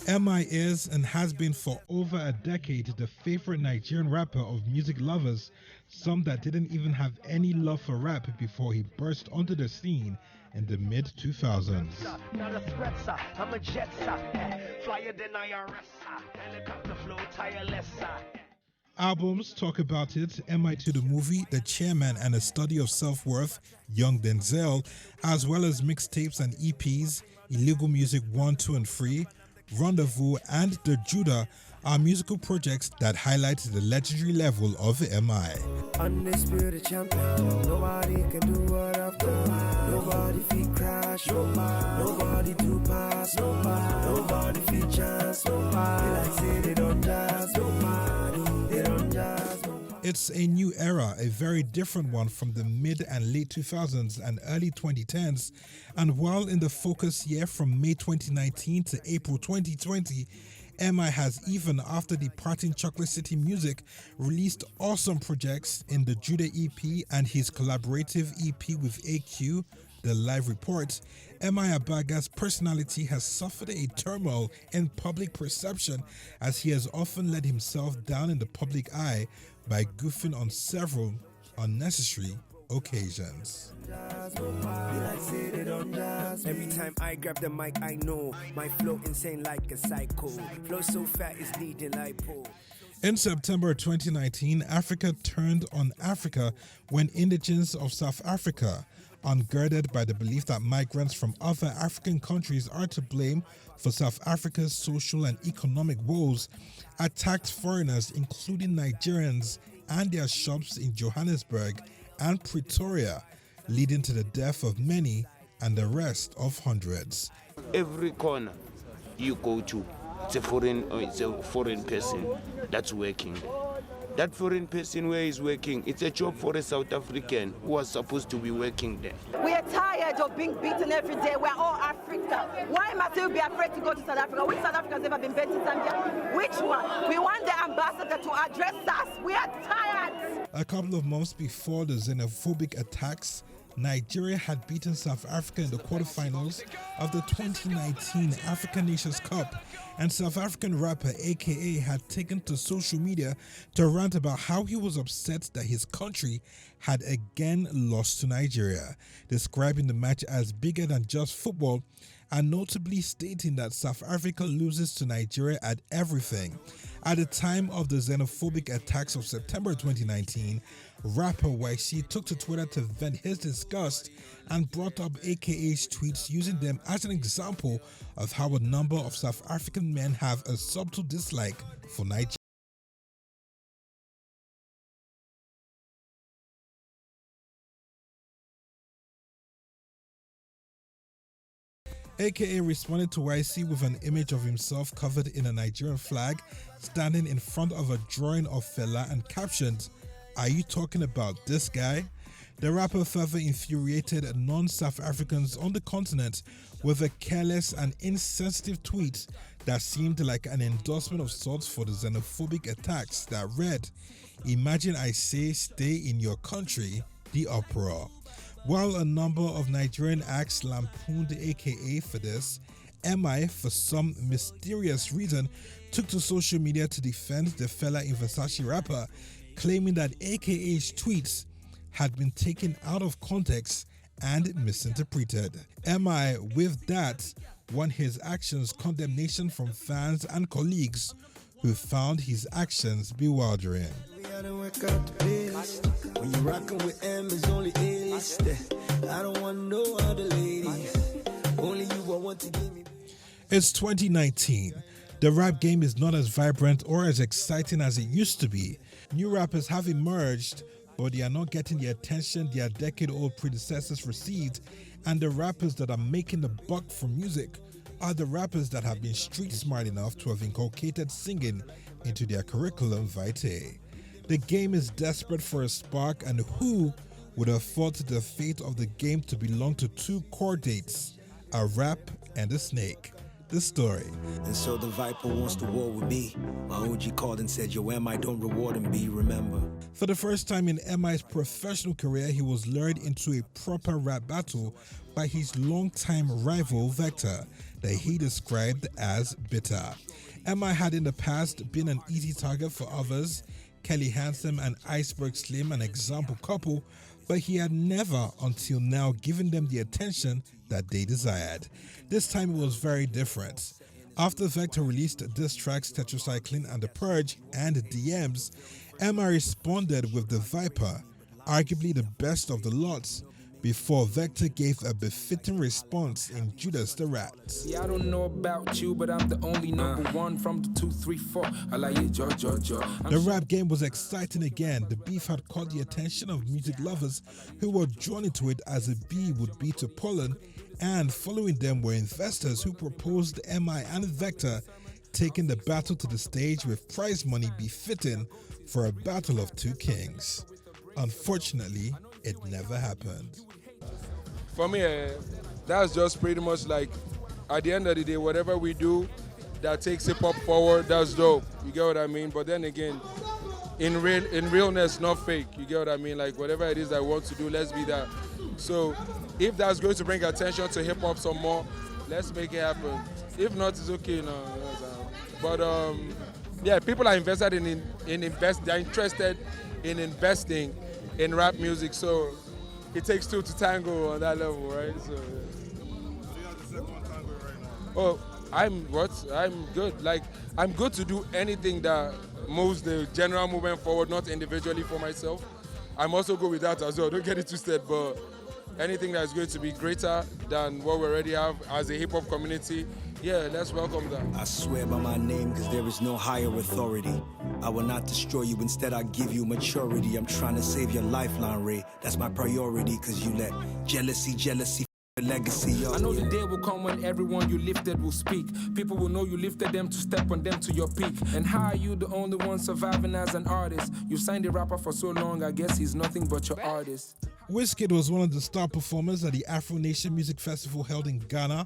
M.I is and has been for over a decade the favorite Nigerian rapper of music lovers, some that didn't even have any love for rap before he burst onto the scene in the mid 2000s. Albums talk about it, M.I to the movie, The Chairman and a Study of Self-Worth, Young Denzel, as well as mixtapes and EPs, Illegal Music 1, 2 and 3, Rendezvous and The Judah are musical projects that highlight the legendary level of M.I. Undisputed champion, nobody can do what I've done. Nobody feet crash, nobody do pass, nobody feet chance, nobody like say they don't jazz, nobody, they don't jazz. It's a new era, a very different one from the mid and late 2000s and early 2010s, and while in the focus year from May 2019 to April 2020, M.I has, even after departing Chocolate City Music, released awesome projects in the Judah EP and his collaborative EP with AQ, The Live Report. M.I Abaga's personality has suffered a turmoil in public perception as he has often let himself down in the public eye by goofing on several unnecessary occasions. Every time I grab the mic, I know my flow insane like a psycho. Flow so fat it's needing lipo. In September 2019, Africa turned on Africa when indigents of South Africa, ungirded by the belief that migrants from other African countries are to blame for South Africa's social and economic woes, attacked foreigners including Nigerians and their shops in Johannesburg and Pretoria, leading to the death of many and the arrest of hundreds. Every corner you go to, it's a foreign person that's working there. That foreign person where he's working, it's a job for a South African who was supposed to be working there. We are tired of being beaten every day. We're all Africa. Why must we be afraid to go to South Africa? Which South Africa has ever been beaten in Zambia? Which one? We want the ambassador to address us. We are tired. A couple of months before the xenophobic attacks, Nigeria had beaten South Africa in the quarterfinals of the 2019 African Nations Cup, and South African rapper AKA had taken to social media to rant about how he was upset that his country had again lost to Nigeria, describing the match as bigger than just football and notably stating that South Africa loses to Nigeria at everything. At the time of the xenophobic attacks of September 2019, rapper YC took to Twitter to vent his disgust and brought up AKA's tweets, using them as an example of how a number of South African men have a subtle dislike for Nigeria. AKA responded to YC with an image of himself covered in a Nigerian flag, standing in front of a drawing of Fela, and captioned, "Are you talking about this guy?" The rapper further infuriated non-South Africans on the continent with a careless and insensitive tweet that seemed like an endorsement of sorts for the xenophobic attacks that read, "Imagine I say stay in your country, the uproar." While a number of Nigerian acts lampooned AKA for this, M.I, for some mysterious reason, took to social media to defend the Fela in Versace rapper, claiming that AKA's tweets had been taken out of context and misinterpreted. M.I, with that, won his actions condemnation from fans and colleagues who found his actions bewildering. When you rockin' with M, it's only A-list. I don't want no other ladies. Only you I want to give me. It's 2019. The rap game is not as vibrant or as exciting as it used to be. New rappers have emerged, but they are not getting the attention their decade-old predecessors received, and the rappers that are making the buck from music are the rappers that have been street smart enough to have inculcated singing into their curriculum vitae. The game is desperate for a spark, and who would have thought the fate of the game to belong to two core dates, a rap and a snake? the story. And so the Viper wants to war with me. My OG called and said, yo, M.I, don't reward him, B, remember. For the first time in M.I's professional career, he was lured into a proper rap battle by his longtime rival Vector, that he described as bitter. M.I had in the past been an easy target for others, Kelly Handsome and Iceberg Slim an example couple, but he had never until now given them the attention that they desired. This time it was very different. After Vector released diss tracks Tetracycline and The Purge and DMs, M.I responded with The Viper, arguably the best of the lots, before Vector gave a befitting response in Judas the Rat. Yeah, I don't know about you, but I'm the only number one from the 2, 3, 4. I like it, jo. The rap game was exciting again. The beef had caught the attention of music lovers who were drawn into it as a bee would be to pollen, and following them were investors who proposed M.I and Vector taking the battle to the stage with prize money befitting for a battle of two kings. Unfortunately, it never happened. For me, that's just pretty much like, at the end of the day, whatever we do that takes hip hop forward, that's dope. You get what I mean? But then again, in realness, not fake. You get what I mean? Like whatever it is I want to do, let's be that. So if that's going to bring attention to hip hop some more, let's make it happen. If not, it's okay. No. But yeah, people are invested they're interested in investing in rap music. So it takes two to tango on that level, right? So, yeah. Oh, I'm good. Like, I'm good to do anything that moves the general movement forward, not individually for myself. I'm also good with that as well. Don't get it twisted, but anything that is going to be greater than what we already have as a hip-hop community, yeah, let's welcome that. I swear by my name, because there is no higher authority. I will not destroy you, instead I give you maturity. I'm trying to save your lifeline, Ray. That's my priority, because you let jealousy legacy. I know the day will come when everyone you lifted will speak. People will know you lifted them to step on them to your peak. And how are you the only one surviving as an artist? You signed a rapper for so long, I guess he's nothing but your artist. Wizkid was one of the star performers at the Afro Nation Music Festival held in Ghana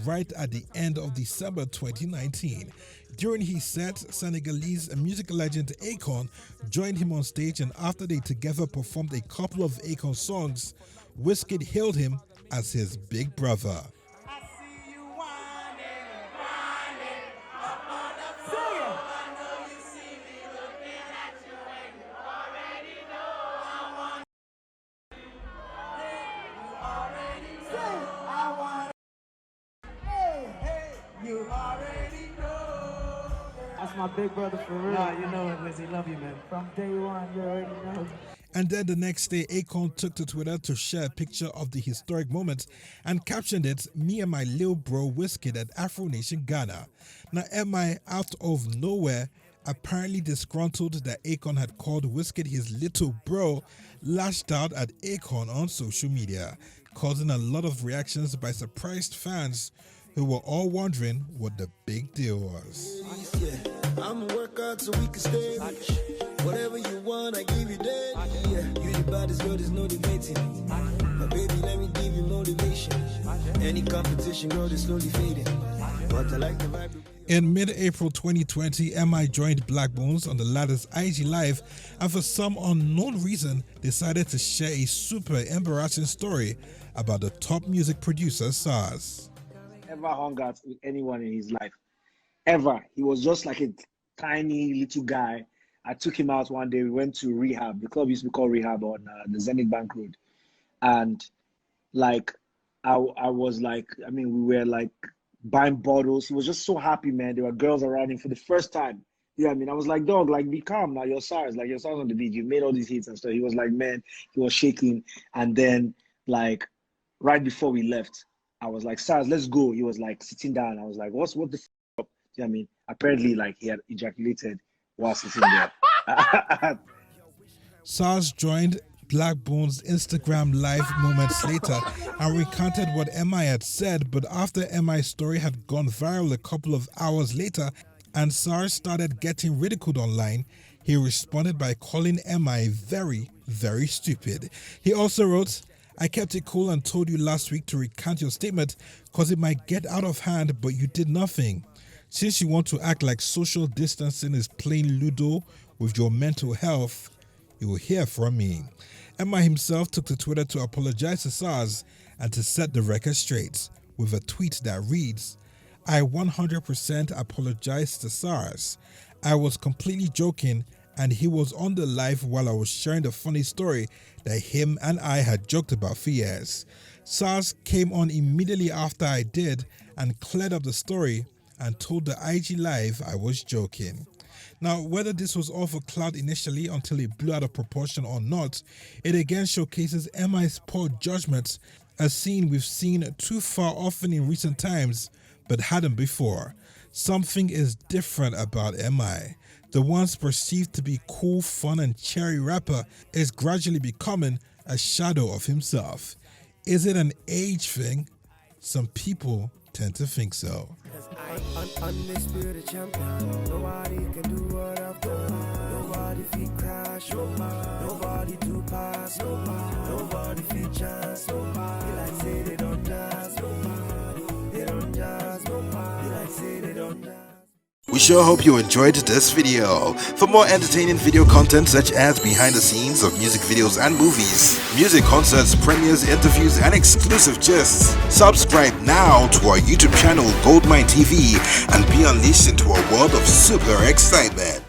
right at the end of December 2019. During his set, Senegalese music legend Akon joined him on stage, and after they together performed a couple of Akon songs, Wizkid hailed him as his big brother. That's my big brother for real. Nah, you know it, Lizzie. Love you, man. From day one, you already know. And then the next day, Akon took to Twitter to share a picture of the historic moment and captioned it, "Me and my little bro Wizkid at Afro Nation Ghana." Now, M.I, out of nowhere, apparently disgruntled that Akon had called Wizkid his little bro, lashed out at Akon on social media, causing a lot of reactions by surprised fans who were all wondering what the big deal was. Yeah, I'ma work hard so we can stay rich. Whatever you want, I give you that. Yeah, you the baddest girl, there's no debating. But baby, let me give you motivation. Any competition, girl, is slowly fading. But I like the vibe. In mid-April 2020, M.I joined Black Bones on the latter's IG Live, and for some unknown reason decided to share a super embarrassing story about the top music producer Sarz. Ever hung out with anyone in his life, ever. He was just like a tiny little guy. I took him out one day. We went to Rehab. The club used to be called Rehab on the Zenith Bank Road, and like I was like, I mean, we were like buying bottles. He was just so happy, man. There were girls around him for the first time. You know what I mean? I was like, dog, like, be calm now. You're Sarz, like, you're Sarz on the beat. You made all these hits and stuff. He was like, man, he was shaking. And then like right before we left, I was like, Sarz, let's go. He was like sitting down. I was like, what the f up? You know what I mean? Apparently, like, he had ejaculated while sitting there. Sarz joined Black Bones' Instagram Live moments later and recounted what M.I had said, but after M.I.'s story had gone viral a couple of hours later and Sarz started getting ridiculed online, he responded by calling M.I very, very stupid. He also wrote, I kept it cool and told you last week to recant your statement because it might get out of hand, but you did nothing. Since you want to act like social distancing is playing Ludo with your mental health, you will hear from me. M.I himself took to Twitter to apologize to Sarz and to set the record straight with a tweet that reads, I 100% apologize to Sarz. I was completely joking and he was on the live while I was sharing the funny story that him and I had joked about for years. Sarz came on immediately after I did and cleared up the story and told the IG live I was joking. Now, whether this was all for Clout initially until it blew out of proportion or not, it again showcases M.I's poor judgment, a scene we've seen too far often in recent times but hadn't before. Something is different about M.I. The once perceived to be cool, fun and cheery rapper is gradually becoming a shadow of himself. Is it an age thing? Some people tend to think so. Undisputed champion. Nobody can do what I've done. Nobody feet crash. Nobody do pass. Nobody feet chance. Nobody like say they don't dance. They don't dance. Nobody like say they don't dance. We sure hope you enjoyed this video. For more entertaining video content such as behind the scenes of music videos and movies, music concerts, premieres, interviews and exclusive gists, subscribe now to our YouTube channel Goldmynetv and be unleashed into a world of super excitement.